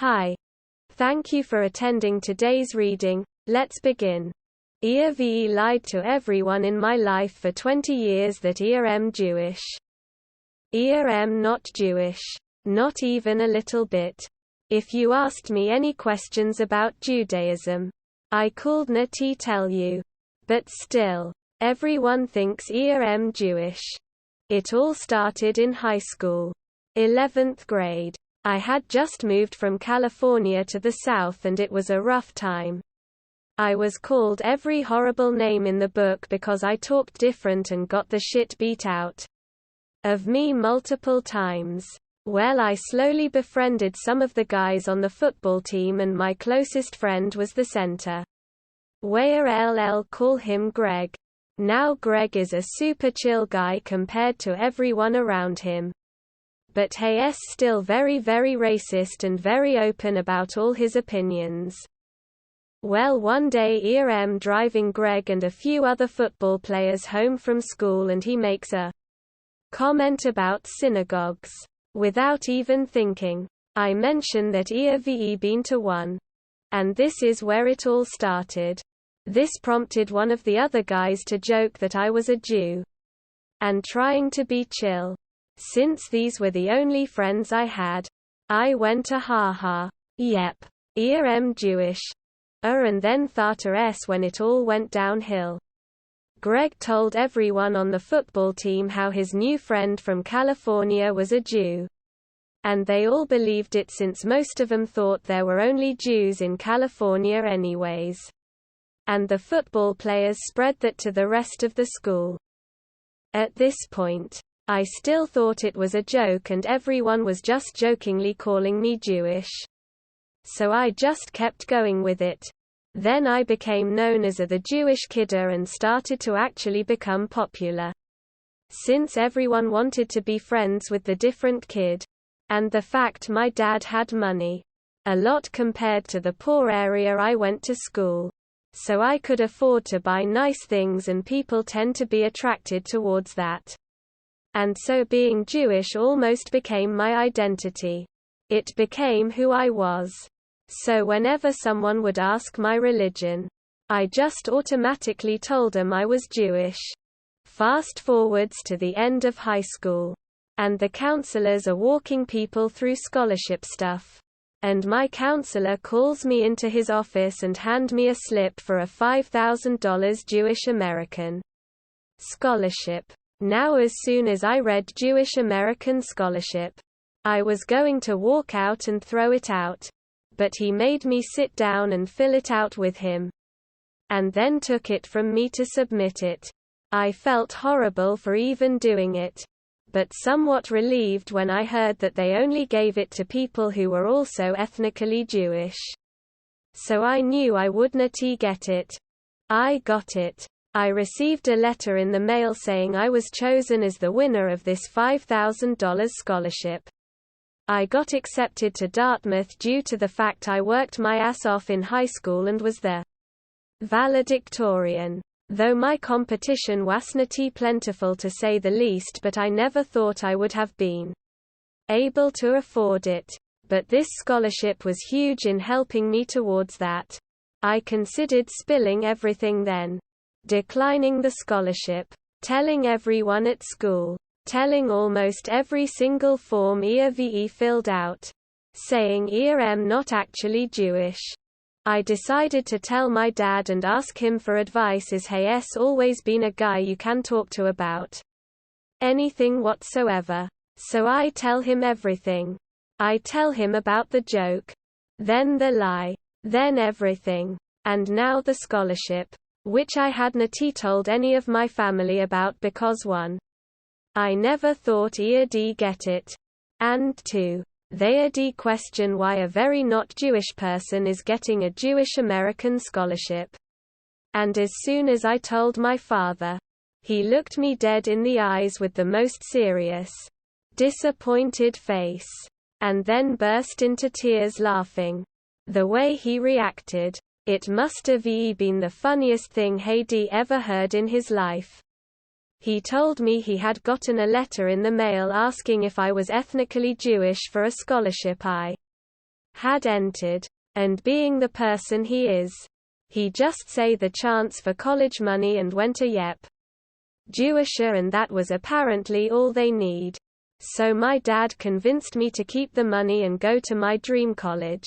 Hi. Thank you for attending today's reading. Let's begin. I've lied to everyone in my life for 20 years that I'm Jewish. I'm not Jewish. Not even a little bit. If you asked me any questions about Judaism, I could not tell you. But still, everyone thinks I'm Jewish. It all started in high school. 11th grade. I had just moved from California to the South and it was a rough time. I was called every horrible name in the book because I talked different and got the shit beat out of me multiple times. Well, I slowly befriended some of the guys on the football team and my closest friend was the center. We'll call him Greg. Now Greg is a super chill guy compared to everyone around him. But he's still very racist and very open about all his opinions. Well, one day I'm driving Greg and a few other football players home from school and he makes a comment about synagogues. Without even thinking, I mention that I've been to one. And this is where it all started. This prompted one of the other guys to joke that I was a Jew. And trying to be chill. Since these were the only friends I had, I went to haha. Yep. I'm Jewish. And then thought when it all went downhill. Greg told everyone on the football team how his new friend from California was a Jew. And they all believed it since most of them thought there were only Jews in California anyways. And the football players spread that to the rest of the school. At this point, I still thought it was a joke and everyone was just jokingly calling me Jewish. So I just kept going with it. Then I became known as the Jewish Kidder and started to actually become popular. Since everyone wanted to be friends with the different kid. And the fact my dad had money. A lot compared to the poor area I went to school. So I could afford to buy nice things and people tend to be attracted towards that. And so being Jewish almost became my identity. It became who I was. So whenever someone would ask my religion, I just automatically told them I was Jewish. Fast forwards to the end of high school. And the counselors are walking people through scholarship stuff. And my counselor calls me into his office and hand me a slip for a $5,000 Jewish American scholarship. Now as soon as I read Jewish American scholarship, I was going to walk out and throw it out. But he made me sit down and fill it out with him. And then took it from me to submit it. I felt horrible for even doing it. But somewhat relieved when I heard that they only gave it to people who were also ethnically Jewish. So I knew I would not get it. I got it. I received a letter in the mail saying I was chosen as the winner of this $5,000 scholarship. I got accepted to Dartmouth due to the fact I worked my ass off in high school and was the valedictorian. Though my competition wasn't plentiful to say the least, but I never thought I would have been able to afford it. But this scholarship was huge in helping me towards that. I considered spilling everything then. Declining the scholarship. Telling everyone at school. Telling almost every single form I've filled out. Saying I'm not actually Jewish. I decided to tell my dad and ask him for advice as he's always been a guy you can talk to about anything whatsoever. So I tell him everything. I tell him about the joke. Then the lie. Then everything. And now the scholarship. Which I hadn't told any of my family about because 1. I never thought I'd get it. And 2. They'd question why a very not Jewish person is getting a Jewish American scholarship. And as soon as I told my father, he looked me dead in the eyes with the most serious, disappointed face. And then burst into tears laughing. The way he reacted. It must have been the funniest thing he'd ever heard in his life. He told me he had gotten a letter in the mail asking if I was ethnically Jewish for a scholarship I had entered. And being the person he is, he just say the chance for college money and went a yep. Jewisher, and that was apparently all they need. So my dad convinced me to keep the money and go to my dream college.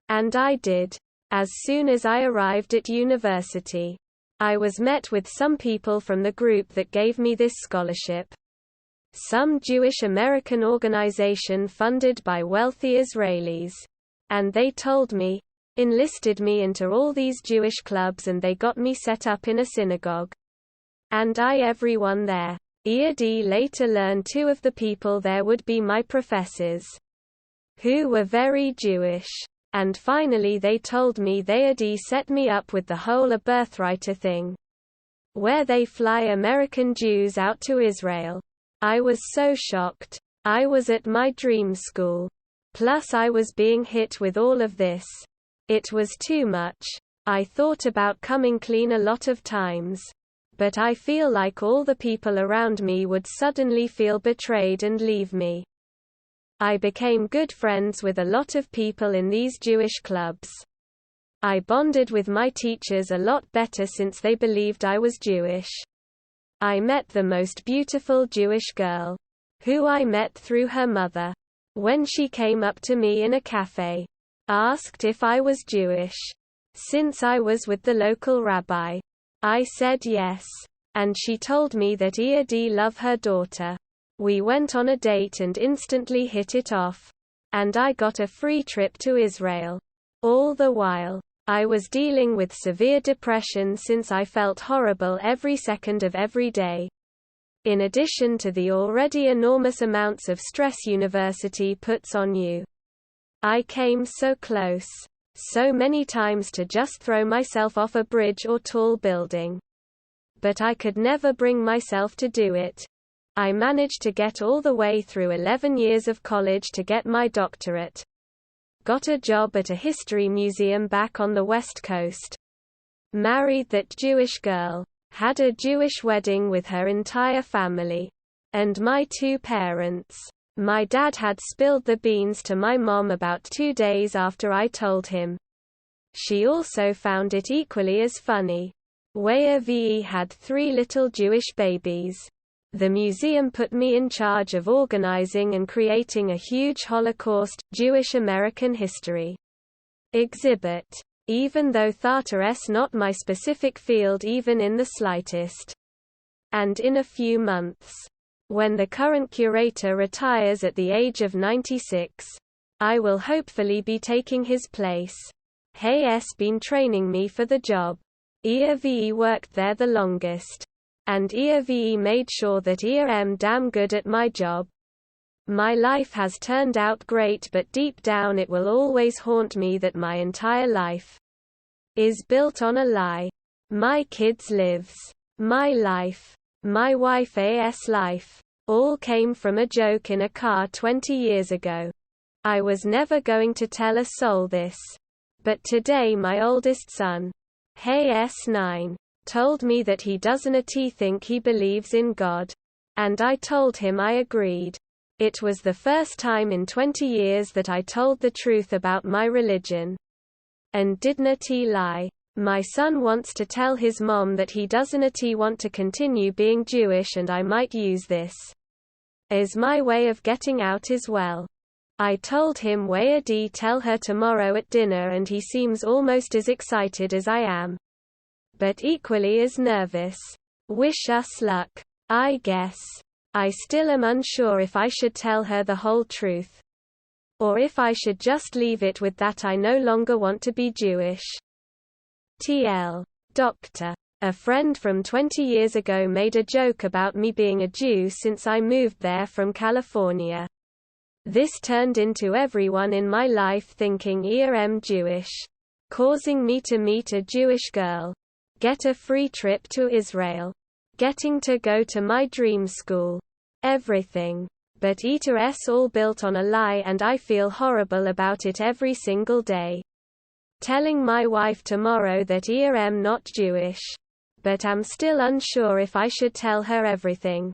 And I did. As soon as I arrived at university, I was met with some people from the group that gave me this scholarship. Some Jewish American organization funded by wealthy Israelis. And they told me, enlisted me into all these Jewish clubs, and they got me set up in a synagogue. And everyone there. EAD later learned 2 of the people there would be my professors, who were very Jewish. And finally they told me they'd set me up with the whole a birthright thing, where they fly American Jews out to Israel. I was so shocked. I was at my dream school. Plus I was being hit with all of this. It was too much. I thought about coming clean a lot of times. But I feel like all the people around me would suddenly feel betrayed and leave me. I became good friends with a lot of people in these Jewish clubs. I bonded with my teachers a lot better since they believed I was Jewish. I met the most beautiful Jewish girl, who I met through her mother. When she came up to me in a cafe, asked if I was Jewish, since I was with the local rabbi. I said yes. And she told me that EAD loved her daughter. We went on a date and instantly hit it off. And I got a free trip to Israel. All the while, I was dealing with severe depression since I felt horrible every second of every day. In addition to the already enormous amounts of stress university puts on you. I came so close, so many times, to just throw myself off a bridge or tall building. But I could never bring myself to do it. I managed to get all the way through 11 years of college to get my doctorate. Got a job at a history museum back on the West Coast. Married that Jewish girl. Had a Jewish wedding with her entire family. And my 2 parents. My dad had spilled the beans to my mom about 2 days after I told him. She also found it equally as funny. EAD had 3 little Jewish babies. The museum put me in charge of organizing and creating a huge Holocaust, Jewish American history exhibit. Even though that's not my specific field even in the slightest. And in a few months, when the current curator retires at the age of 96, I will hopefully be taking his place. He has been training me for the job. EAD worked there the longest. And EAD made sure that I am damn good at my job. My life has turned out great, but deep down it will always haunt me that my entire life is built on a lie. My kids' lives, my life, my wife's life, all came from a joke in a car 20 years ago. I was never going to tell a soul this. But today my oldest son, he's 9, told me that he doesn't think he believes in God. And I told him I agreed. It was the first time in 20 years that I told the truth about my religion. And didn't lie. My son wants to tell his mom that he doesn't want to continue being Jewish, and I might use this as my way of getting out as well. I told him EAD tell her tomorrow at dinner, and he seems almost as excited as I am. But equally as nervous. Wish us luck. I guess. I still am unsure if I should tell her the whole truth. Or if I should just leave it with that I no longer want to be Jewish. TL. Doctor. A friend from 20 years ago made a joke about me being a Jew since I moved there from California. This turned into everyone in my life thinking I am Jewish. Causing me to meet a Jewish girl. Get a free trip to Israel. Getting to go to my dream school. Everything. But it's all built on a lie, and I feel horrible about it every single day. Telling my wife tomorrow that I am not Jewish. But I'm still unsure if I should tell her everything.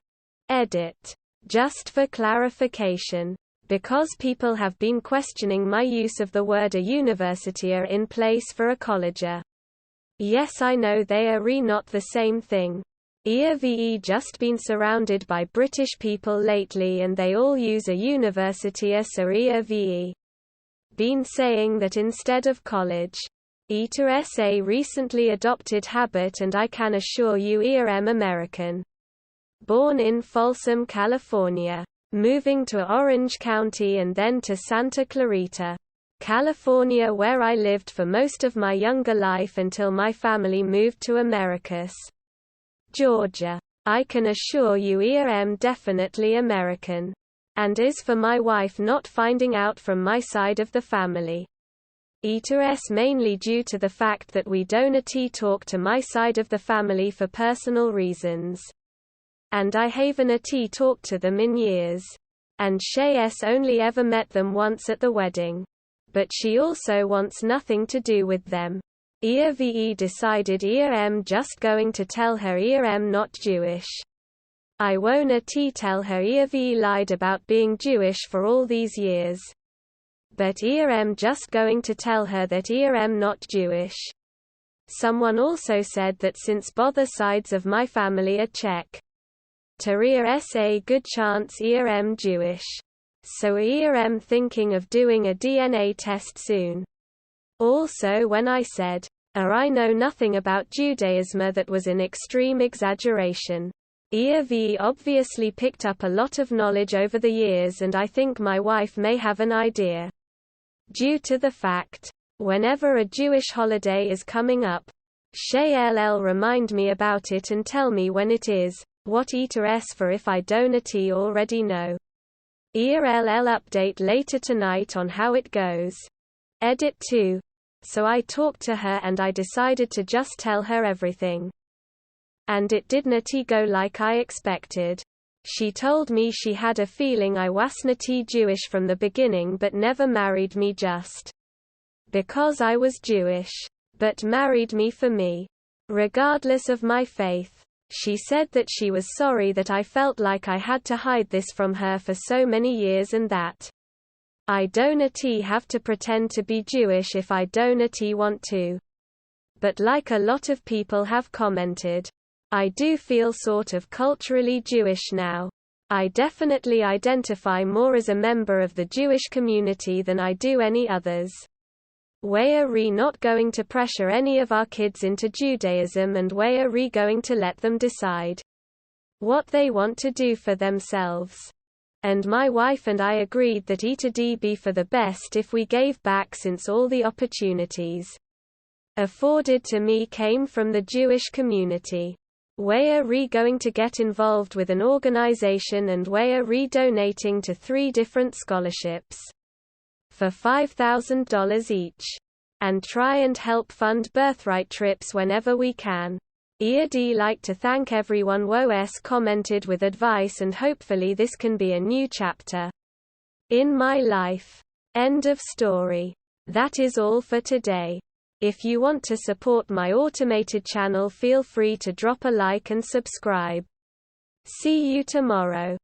Edit. Just for clarification. because people have been questioning my use of the word a universitya in place for a collegia. Yes, I know they are not the same thing. I've just been surrounded by British people lately and they all use a universitya, so I've been saying that instead of college. Ita recently adopted habit, and I can assure you I'm American. Born in Folsom, California. Moving to Orange County and then to Santa Clarita, California, where I lived for most of my younger life until my family moved to Americus, Georgia. I can assure you I'm definitely American. And as for my wife not finding out from my side of the family, it's mainly due to the fact that we don't talk to my side of the family for personal reasons. And I haven't talked to them in years. And Shay's only ever met them once at the wedding. But she also wants nothing to do with them. I've decided I'm just going to tell her I'm not Jewish. I won't tell her I've lied about being Jewish for all these years. But I'm just going to tell her that I'm not Jewish. Someone also said that since both sides of my family are Czech, there's a good chance I'm Jewish. So I'm thinking of doing a DNA test soon. Also, when I said, I know nothing about Judaism, that was an extreme exaggeration. I've obviously picked up a lot of knowledge over the years, and I think my wife may have an idea. Due to the fact, whenever a Jewish holiday is coming up, Shay'll remind me about it and tell me when it is. What it's for if I don't already know. I'll update later tonight on how it goes. Edit 2. So I talked to her and I decided to just tell her everything. And it didn't go like I expected. She told me she had a feeling I wasn't Jewish from the beginning but never married me just because I was Jewish. But married me for me. Regardless of my faith. She said that she was sorry that I felt like I had to hide this from her for so many years and that I don't have to pretend to be Jewish if I don't want to. But like a lot of people have commented, I do feel sort of culturally Jewish now. I definitely identify more as a member of the Jewish community than I do any others. We're not going to pressure any of our kids into Judaism, and we're going to let them decide what they want to do for themselves. And my wife and I agreed that it'd be for the best if we gave back, since all the opportunities afforded to me came from the Jewish community. We're going to get involved with an organization, and we're donating to 3 different scholarships for $5,000 each, and try and help fund birthright trips whenever we can. I'd like to thank everyone who's commented with advice, and hopefully this can be a new chapter in my life. End of story. That is all for today. If you want to support my automated channel, feel free to drop a like and subscribe. See you tomorrow.